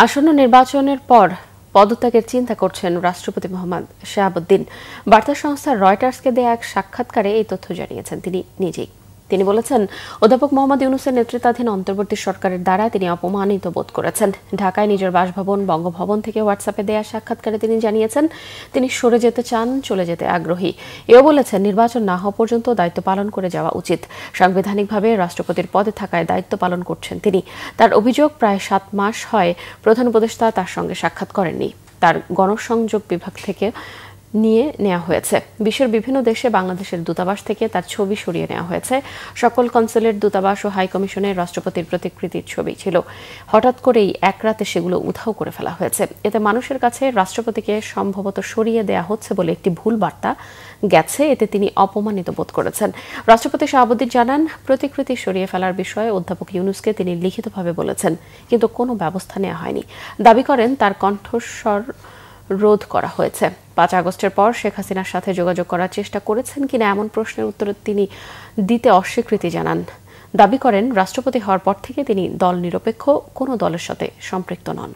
আসন্ন নির্বাচনের পর পদত্যাগের চিন্তা করছেন রাষ্ট্রপতি মোহাম্মদ শাহাবুদ্দিন। বার্তা সংস্থা রয়টার্সকে দেয়া এক সাক্ষাৎকারে এই তথ্য জানিয়েছেন তিনি নিজেই। তিনি বলেছেন, অধ্যাপক মোহাম্মদ ইউনূসের নেতৃত্বাধীন অন্তর্বর্তী সরকারের দ্বারা তিনি অপমানিত বোধ করেছেন। ঢাকায় নিজের বাসভবন বঙ্গভবন থেকে হোয়াটসঅ্যাপে দেয়া সাক্ষাৎকারে তিনি জানিয়েছেন তিনি সরে যেতে চান, চলে যেতে আগ্রহী। এও বলেছেন, নির্বাচন না হওয়া পর্যন্ত দায়িত্ব পালন করে যাওয়া উচিত। সাংবিধানিকভাবে রাষ্ট্রপতির পদে থাকায় দায়িত্ব পালন করছেন তিনি। তার অভিযোগ, প্রায় ৭ মাস হয় প্রধান উপদেষ্টা তার সঙ্গে সাক্ষাৎ করেননি। তার গণসংযোগ বিভাগ থেকে নিয়ে নেওয়া হয়েছে। বিশ্বের বিভিন্ন দেশে বাংলাদেশের দূতাবাস থেকে তার ছবি সরিয়ে নেওয়া হয়েছে। সকল কনসুলেট, দূতাবাস ও হাইকমিশনে রাষ্ট্রপতির প্রতিকৃতির ছবি ছিল। হঠাৎ করেই এক রাতে সেগুলো উধাও করে ফেলা হয়েছে। এতে মানুষের কাছে রাষ্ট্রপতিকে সম্ভবত সরিয়ে দেয়া হচ্ছে বলে একটি ভুল বার্তা গেছে। এতে তিনি অপমানিত বোধ করেছেন। রাষ্ট্রপতি শাহাবুদ্দিন জানান, প্রতিকৃতি সরিয়ে ফেলার বিষয়ে অধ্যাপক ইউনূসকে তিনি লিখিতভাবে বলেছেন, কিন্তু কোনো ব্যবস্থা নেওয়া হয়নি। দাবি করেন তার কণ্ঠস্বর রোধ করা হয়েছে। ৫ আগস্টের পর শেখ হাসিনার সাথে যোগাযোগ করার চেষ্টা করেছেন কিনা এমন প্রশ্নের উত্তরে তিনি দিতে অস্বীকৃতি জানান। দাবি করেন, রাষ্ট্রপতি হওয়ার পর থেকে তিনি দল নিরপেক্ষ, কোনো দলের সাথে সম্পৃক্ত নন।